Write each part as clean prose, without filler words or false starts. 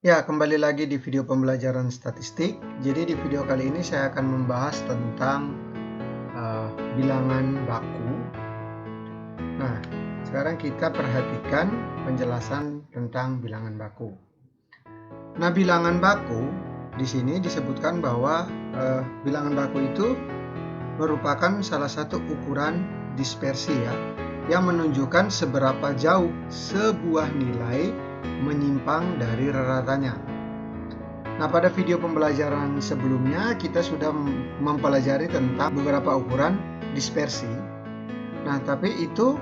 Ya, kembali lagi di video pembelajaran statistik. Jadi di video kali ini saya akan membahas tentang bilangan baku. Nah, sekarang kita perhatikan penjelasan tentang bilangan baku. Nah, bilangan baku di sini disebutkan bahwa bilangan baku itu merupakan salah satu ukuran dispersi ya, yang menunjukkan seberapa jauh sebuah nilai menyimpang dari rata-ratanya. Nah, pada video pembelajaran sebelumnya kita sudah mempelajari tentang beberapa ukuran dispersi. Nah, tapi itu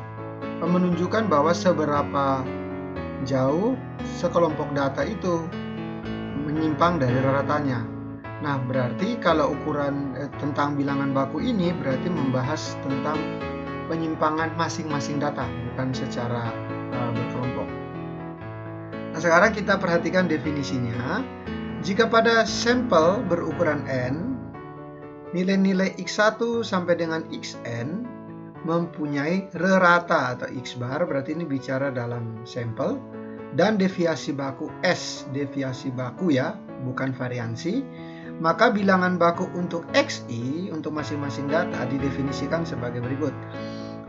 menunjukkan bahwa seberapa jauh sekelompok data itu menyimpang dari rata-ratanya. Nah, berarti kalau ukuran tentang bilangan baku ini berarti membahas tentang penyimpangan masing-masing data, bukan secara berkelompok. Nah, sekarang kita perhatikan definisinya. Jika pada sampel berukuran N, nilai-nilai X1 sampai dengan Xn mempunyai rata atau X bar, berarti ini bicara dalam sampel, dan deviasi baku S, deviasi baku ya, bukan variansi, maka bilangan baku untuk Xi untuk masing-masing data didefinisikan sebagai berikut.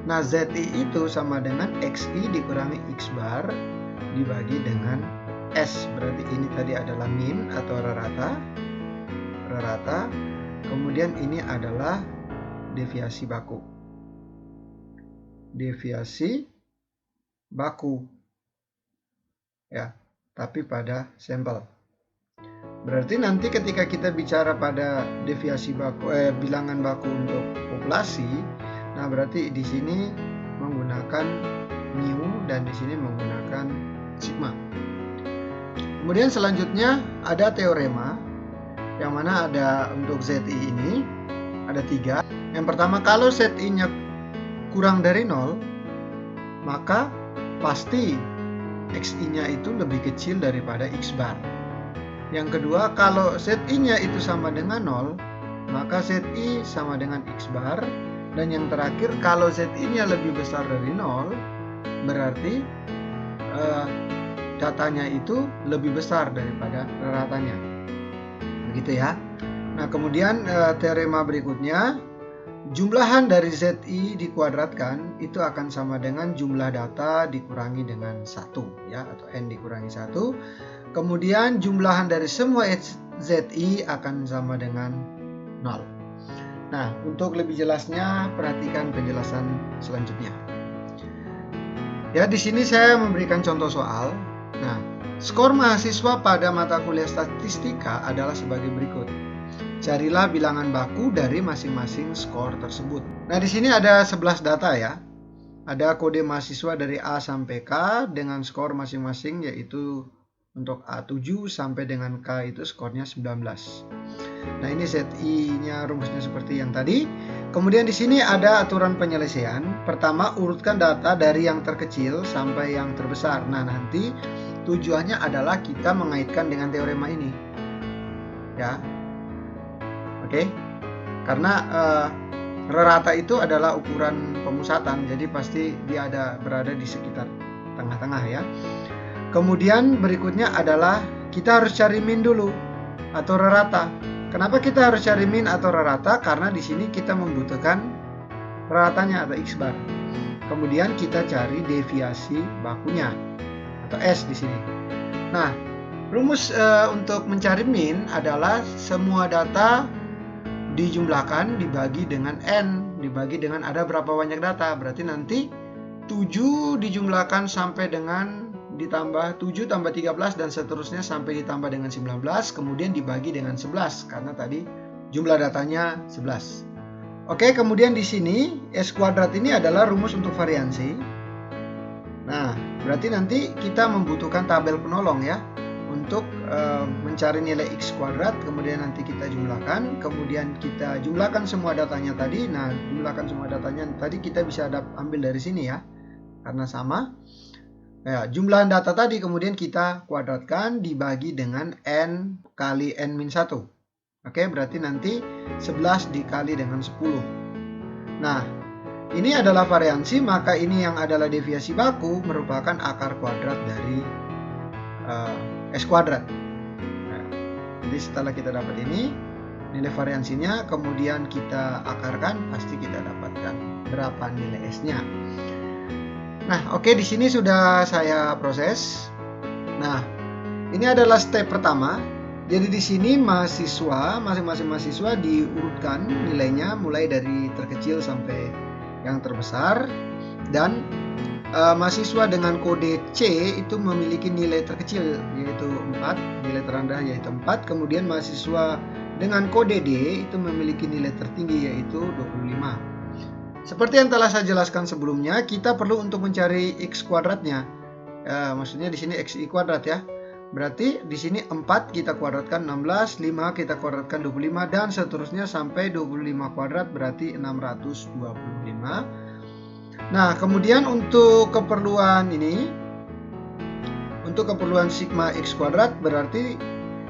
Nah, Zi itu sama dengan Xi dikurangi X bar dibagi dengan S, berarti ini tadi adalah min atau rata, kemudian ini adalah deviasi baku. Ya, tapi pada sampel. Berarti nanti ketika kita bicara pada deviasi baku, bilangan baku untuk populasi, nah berarti di sini menggunakan mu dan di sini menggunakan sigma. Kemudian selanjutnya ada teorema yang mana ada untuk Zi ini ada 3. Yang pertama, kalau Zi-nya kurang dari 0, maka pasti Xi-nya itu lebih kecil daripada X bar. Yang kedua, kalau Zi-nya itu sama dengan 0, maka Zi sama dengan X bar. Dan yang terakhir, kalau Zi-nya lebih besar dari 0, berarti datanya itu lebih besar daripada ratanya. Begitu ya. Nah, kemudian teorema berikutnya, jumlahan dari Zi dikuadratkan itu akan sama dengan jumlah data dikurangi dengan 1 ya, atau N dikurangi 1. Kemudian jumlahan dari semua Zi akan sama dengan 0. Nah, untuk lebih jelasnya perhatikan penjelasan selanjutnya. Ya, di sini saya memberikan contoh soal. Nah, skor mahasiswa pada mata kuliah statistika adalah sebagai berikut. Carilah bilangan baku dari masing-masing skor tersebut. Nah, di sini ada 11 data ya. Ada kode mahasiswa dari A sampai K dengan skor masing-masing, yaitu untuk A7 sampai dengan K itu skornya 19. Nah, ini Zi-nya rumusnya seperti yang tadi. Kemudian di sini ada aturan penyelesaian. Pertama, urutkan data dari yang terkecil sampai yang terbesar. Nah, nanti tujuannya adalah kita mengaitkan dengan teorema ini. Ya. Oke. Karena rata itu adalah ukuran pemusatan, jadi pasti dia berada di sekitar tengah-tengah ya. Kemudian berikutnya adalah kita harus cari min dulu atau rata. Kenapa kita harus cari min atau rata? Karena di sini kita membutuhkan ratanya atau X bar. Kemudian kita cari deviasi bakunya atau S di sini. Nah, rumus untuk mencari min adalah semua data dijumlahkan dibagi dengan N, dibagi dengan ada berapa banyak data. Berarti nanti 7 dijumlahkan sampai dengan ditambah 7 tambah 13 dan seterusnya sampai ditambah dengan 19, kemudian dibagi dengan 11 karena tadi jumlah datanya 11. Oke, kemudian di sini S kuadrat ini adalah rumus untuk variansi. Nah, berarti nanti kita membutuhkan tabel penolong ya untuk mencari nilai X kuadrat, kemudian nanti kita jumlahkan, kemudian kita jumlahkan semua datanya tadi. Nah, jumlahkan semua datanya tadi kita bisa ambil dari sini ya, karena sama. Ya, jumlah data tadi kemudian kita kuadratkan dibagi dengan N kali N-1. Oke, berarti nanti 11 dikali dengan 10. Nah, ini adalah variansi, maka ini yang adalah deviasi baku merupakan akar kuadrat dari S kuadrat. Jadi setelah kita dapat ini, nilai variansinya, kemudian kita akarkan, pasti kita dapatkan berapa nilai S-nya. Nah, oke, di sini sudah saya proses. Nah, ini adalah step pertama. Jadi di sini masing-masing mahasiswa diurutkan nilainya mulai dari terkecil sampai yang terbesar, dan mahasiswa dengan kode C itu memiliki nilai terkecil yaitu 4, nilai terendah yaitu 4. Kemudian mahasiswa dengan kode D itu memiliki nilai tertinggi yaitu 25. Seperti yang telah saya jelaskan sebelumnya, kita perlu untuk mencari X kuadratnya. Maksudnya di sini XI kuadrat ya. Berarti di sini 4 kita kuadratkan 16, 5 kita kuadratkan 25, dan seterusnya sampai 25 kuadrat berarti 625. Nah, kemudian untuk keperluan ini, untuk keperluan sigma X kuadrat, berarti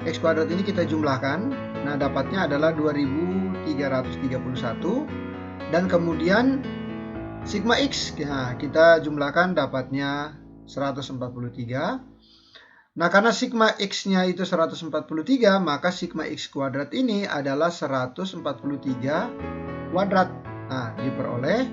X kuadrat ini kita jumlahkan. Nah, dapatnya adalah 2331. Dan kemudian sigma X, nah, kita jumlahkan dapatnya 143. Nah, karena sigma X-nya itu 143, maka sigma X kuadrat ini adalah 143 kuadrat. Nah, diperoleh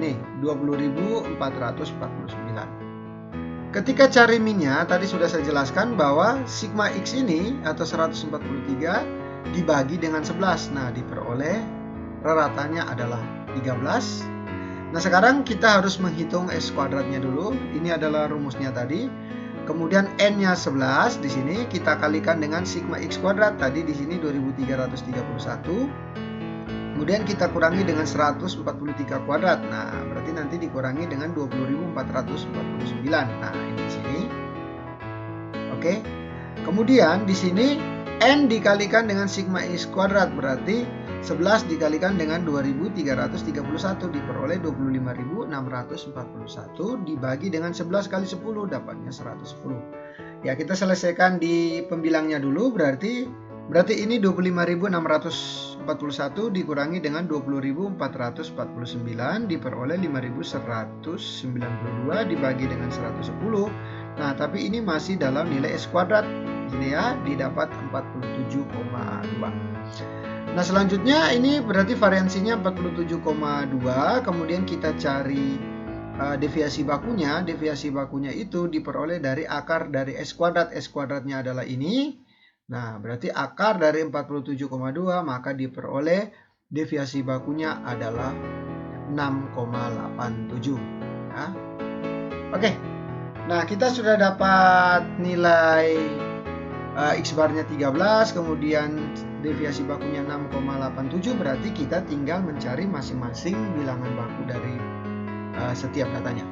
ini 20.449. Ketika cari min-nya, tadi sudah saya jelaskan bahwa sigma X ini atau 143 dibagi dengan 11. Nah, diperoleh raratannya adalah 13. Nah, sekarang kita harus menghitung S kuadratnya dulu. Ini adalah rumusnya tadi. Kemudian N-nya 11, di sini kita kalikan dengan sigma X kuadrat. Tadi di sini 2331. Kemudian kita kurangi dengan 143 kuadrat. Nah, berarti nanti dikurangi dengan 20.449. Nah, ini di sini. Oke. Kemudian di sini N dikalikan dengan sigma X kuadrat, berarti 11 dikalikan dengan 2331 diperoleh 25.641 dibagi dengan 11 kali 10 dapatnya 110. Ya, kita selesaikan di pembilangnya dulu, berarti ini 25.641 dikurangi dengan 20.449 diperoleh 5.192 dibagi dengan 110. Nah, tapi ini masih dalam nilai S kuadrat. Ini ya, didapat 47,2. Nah, selanjutnya ini berarti variansinya 47,2. Kemudian kita cari deviasi bakunya. Deviasi bakunya itu diperoleh dari akar dari S kuadrat. S kuadratnya adalah ini. Nah, berarti akar dari 47,2, maka diperoleh deviasi bakunya adalah 6,87. Ya. Oke. Nah, kita sudah dapat nilai X barnya 13, kemudian deviasi bakunya 6,87, berarti kita tinggal mencari masing-masing bilangan baku dari setiap datanya.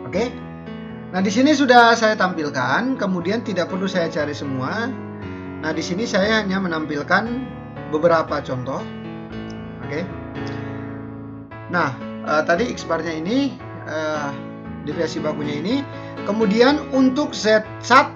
Oke. Nah, di sini sudah saya tampilkan, kemudian tidak perlu saya cari semua. Nah, di sini saya hanya menampilkan beberapa contoh. Oke. Nah, tadi X barnya ini, deviasi bakunya ini. Kemudian untuk Z1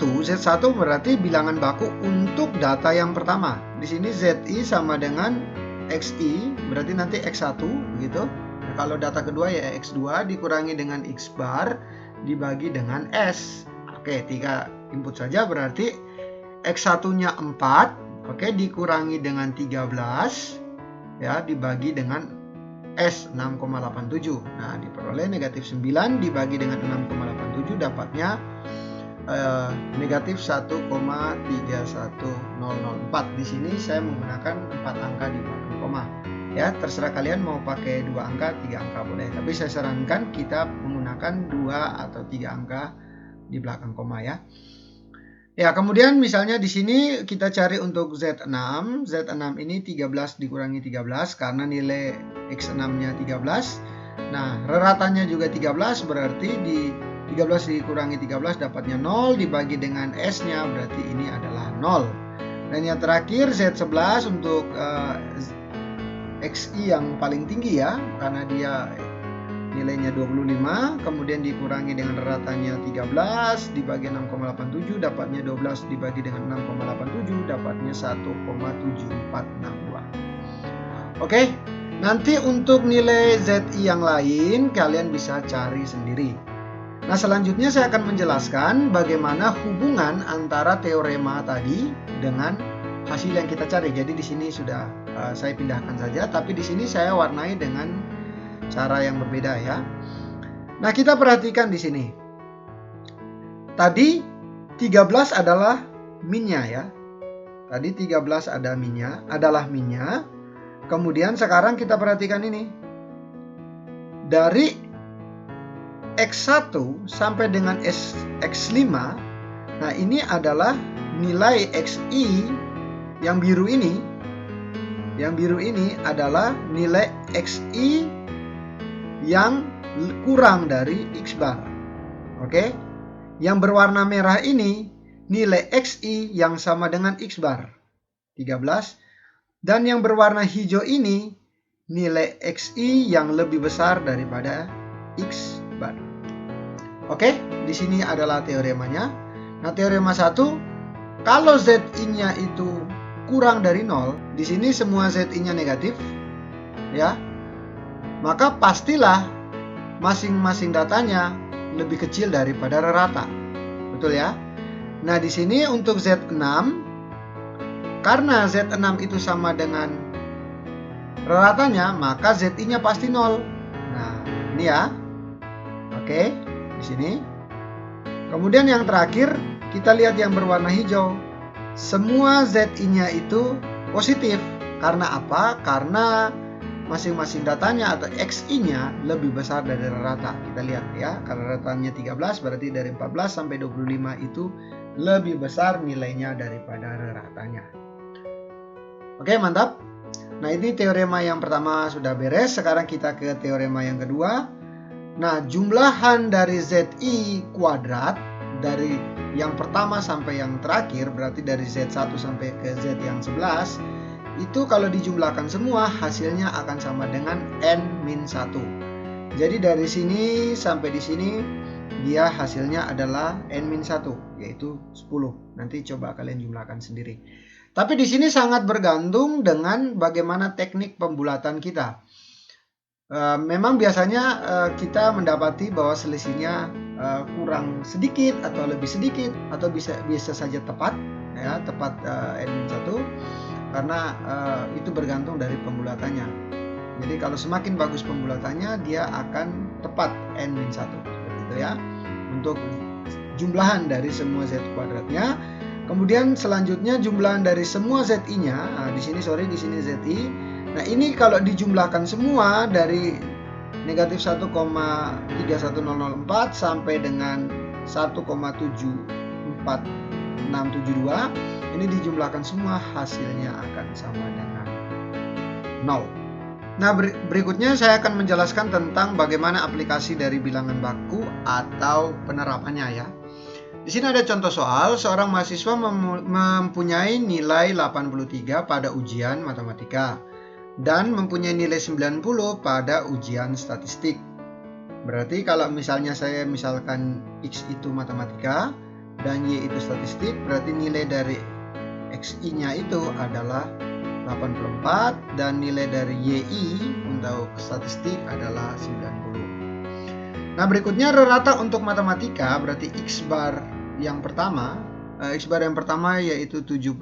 berarti bilangan baku untuk data yang pertama. Di sini ZI sama dengan XI, berarti nanti X1 begitu. Nah, kalau data kedua ya X2 dikurangi dengan X bar dibagi dengan S. Oke, 3 input saja, berarti X1-nya 4, oke, dikurangi dengan 13 ya, dibagi dengan S 6,87. Nah, diperoleh negatif 9 dibagi dengan 6,87 dapatnya negatif 1,31004. Di sini saya menggunakan 4 angka di belakang koma. Ya, terserah kalian mau pakai 2 angka, 3 angka boleh. Tapi saya sarankan kita menggunakan 2 atau 3 angka di belakang koma ya. Ya, kemudian misalnya di sini kita cari untuk Z6. Z6 ini 13 dikurangi 13 karena nilai X6-nya 13. Nah, reratannya juga 13, berarti di 13 dikurangi 13 dapatnya 0 dibagi dengan S-nya, berarti ini adalah 0. Dan yang terakhir Z11 untuk XI yang paling tinggi ya, karena dia nilainya 25, kemudian dikurangi dengan reratannya 13 dibagi 6,87 dapatnya 12 dibagi dengan 6,87 dapatnya 1,7462. Oke, nanti untuk nilai ZI yang lain kalian bisa cari sendiri. Nah, selanjutnya saya akan menjelaskan bagaimana hubungan antara teorema tadi dengan hasil yang kita cari. Jadi di sini sudah saya pindahkan saja, tapi di sini saya warnai dengan cara yang berbeda ya. Nah, kita perhatikan di sini. Tadi 13 adalah minnya ya. Tadi 13 adalah minnya. Kemudian sekarang kita perhatikan ini. Dari X1 sampai dengan X5. Nah, ini adalah nilai XI yang biru ini. Yang biru ini adalah nilai XI yang kurang dari X bar. Oke. Yang berwarna merah ini nilai XI yang sama dengan X bar 13. Dan yang berwarna hijau ini nilai XI yang lebih besar daripada X bar. Oke, di sini adalah teoremanya. Nah, teorema 1, kalau ZI-nya itu kurang dari 0, di sini semua ZI-nya negatif, ya. Maka pastilah masing-masing datanya lebih kecil daripada rata. Betul ya? Nah, di sini untuk Z6, karena Z6 itu sama dengan ratanya, maka ZI-nya pasti 0. Nah, ini ya. Oke, di sini. Kemudian yang terakhir, kita lihat yang berwarna hijau. Semua ZI-nya itu positif. Karena apa? Karena masing-masing datanya atau XI-nya lebih besar dari rata. Kita lihat ya, karena ratanya 13, berarti dari 14 sampai 25 itu lebih besar nilainya daripada ratanya. Oke, mantap. Nah, ini teorema yang pertama sudah beres. Sekarang kita ke teorema yang kedua. Nah, jumlahan dari ZI kuadrat dari yang pertama sampai yang terakhir, berarti dari Z1 sampai ke Z yang 11, itu kalau dijumlahkan semua hasilnya akan sama dengan N-1. Jadi dari sini sampai di sini dia hasilnya adalah N-1, yaitu 10. Nanti coba kalian jumlahkan sendiri. Tapi di sini sangat bergantung dengan bagaimana teknik pembulatan kita. Memang biasanya kita mendapati bahwa selisihnya kurang sedikit atau lebih sedikit atau bisa saja tepat ya, tepat N-1, karena itu bergantung dari pembulatannya. Jadi kalau semakin bagus pembulatannya, dia akan tepat N-1 seperti itu ya, untuk jumlahan dari semua Z kuadratnya. Kemudian selanjutnya jumlahan dari semua ZI-nya. Nah, di sini ZI. Nah, ini kalau dijumlahkan semua dari negatif 1,31004 sampai dengan 1,74672, ini dijumlahkan semua hasilnya akan sama dengan 0. Nah, berikutnya saya akan menjelaskan tentang bagaimana aplikasi dari bilangan baku atau penerapannya ya. Di sini ada contoh soal, seorang mahasiswa mempunyai nilai 83 pada ujian matematika dan mempunyai nilai 90 pada ujian statistik. Berarti kalau misalnya saya misalkan X itu matematika dan Y itu statistik, berarti nilai dari XI-nya itu adalah 84 dan nilai dari YI untuk statistik adalah 90. Nah, berikutnya rata untuk matematika, berarti X bar yang pertama yaitu 76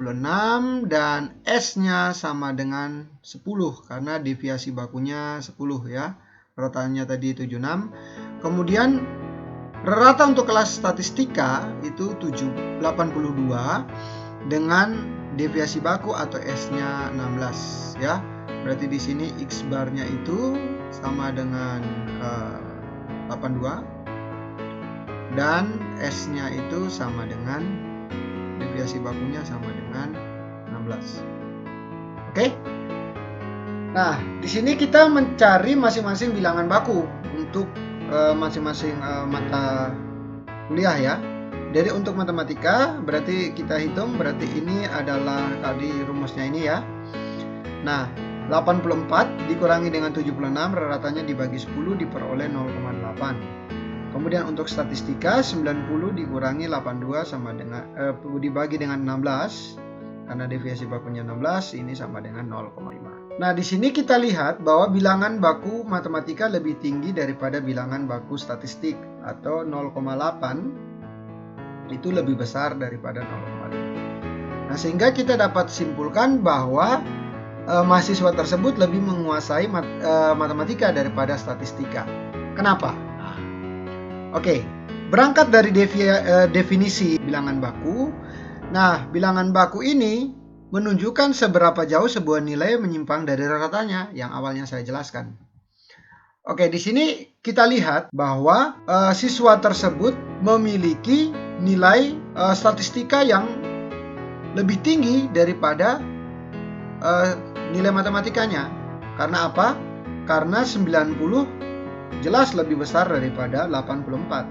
dan S-nya sama dengan 10 karena deviasi bakunya 10 ya. Ratanya tadi 76. Kemudian rata untuk kelas statistika itu 82 dengan deviasi baku atau S-nya 16 ya. Berarti di sini X bar-nya itu sama dengan 82 dan S-nya itu sama dengan deviasi bakunya sama dengan 16. Oke? Nah, di sini kita mencari masing-masing bilangan baku untuk masing-masing mata kuliah ya. Jadi untuk matematika berarti kita hitung, berarti ini adalah tadi rumusnya ini ya. Nah, 84 dikurangi dengan 76, ratanya dibagi 10 diperoleh 0,8. Kemudian untuk statistika 90 dikurangi 82 sama dengan dibagi dengan 16 karena deviasi bakunya 16, ini sama dengan 0,5. Nah, di sini kita lihat bahwa bilangan baku matematika lebih tinggi daripada bilangan baku statistik atau 0,8 itu lebih besar daripada 0,5. Nah, sehingga kita dapat simpulkan bahwa mahasiswa tersebut lebih menguasai matematika daripada statistika. Kenapa? Nah, oke, berangkat dari definisi bilangan baku. Nah, bilangan baku ini menunjukkan seberapa jauh sebuah nilai menyimpang dari rata-ratanya yang awalnya saya jelaskan. Oke, di sini kita lihat bahwa siswa tersebut memiliki nilai statistika yang lebih tinggi daripada nilai matematikanya. Karena apa? Karena 90 jelas lebih besar daripada 84.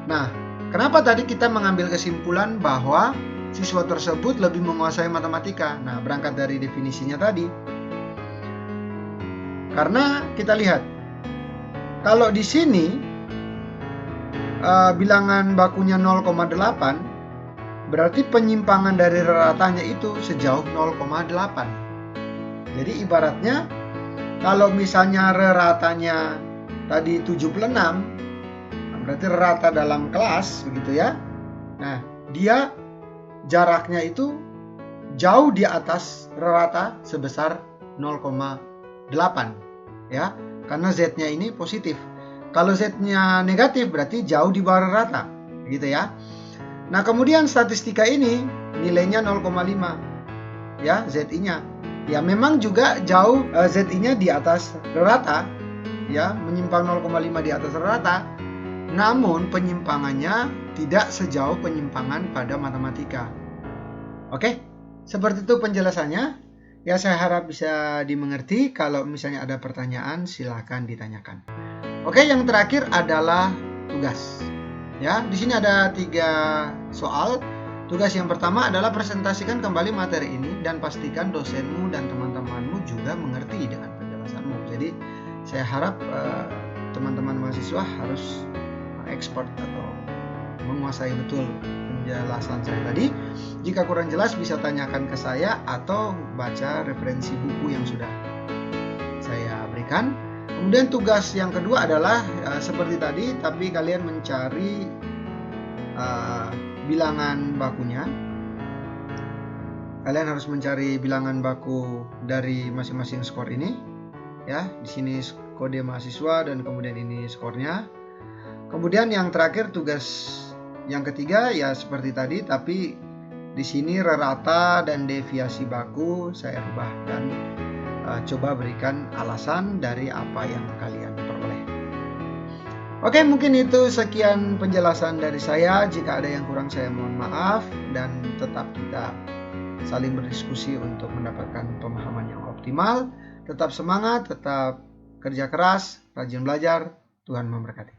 Nah, kenapa tadi kita mengambil kesimpulan bahwa siswa tersebut lebih menguasai matematika? Nah, berangkat dari definisinya tadi. Karena kita lihat, kalau di sini bilangan bakunya 0,8, berarti penyimpangan dari rata-ratanya itu sejauh 0,8. Jadi ibaratnya kalau misalnya rata-ratanya tadi 76, berarti rata dalam kelas begitu ya. Nah, dia jaraknya itu jauh di atas rata sebesar 0,8 ya, karena Z-nya ini positif. Kalau Z-nya negatif berarti jauh di bawah rata gitu ya. Nah, kemudian statistika ini nilainya 0,5 ya, ZI-nya. Ya, memang juga jauh ZI-nya di atas rata ya, menyimpang 0,5 di atas rata. Namun penyimpangannya tidak sejauh penyimpangan pada matematika. Oke, seperti itu penjelasannya. Ya, saya harap bisa dimengerti. Kalau misalnya ada pertanyaan, silakan ditanyakan. Oke, yang terakhir adalah tugas. Ya, di sini ada 3 soal. Tugas yang pertama adalah presentasikan kembali materi ini dan pastikan dosenmu dan teman-temanmu juga mengerti dengan penjelasanmu. Jadi, saya harap teman-teman mahasiswa harus ekspor atau menguasai betul penjelasan saya tadi. Jika kurang jelas bisa tanyakan ke saya atau baca referensi buku yang sudah saya berikan. Kemudian tugas yang kedua adalah seperti tadi, tapi kalian mencari bilangan bakunya. Kalian harus mencari bilangan baku dari masing-masing skor ini. Ya, di sini kode mahasiswa dan kemudian ini skornya. Kemudian yang terakhir tugas yang ketiga ya seperti tadi, tapi di sini rata dan deviasi baku saya rubah dan coba berikan alasan dari apa yang kalian peroleh. Oke, mungkin itu sekian penjelasan dari saya. Jika ada yang kurang saya mohon maaf, dan tetap kita saling berdiskusi untuk mendapatkan pemahaman yang optimal. Tetap semangat, tetap kerja keras, rajin belajar. Tuhan memberkati.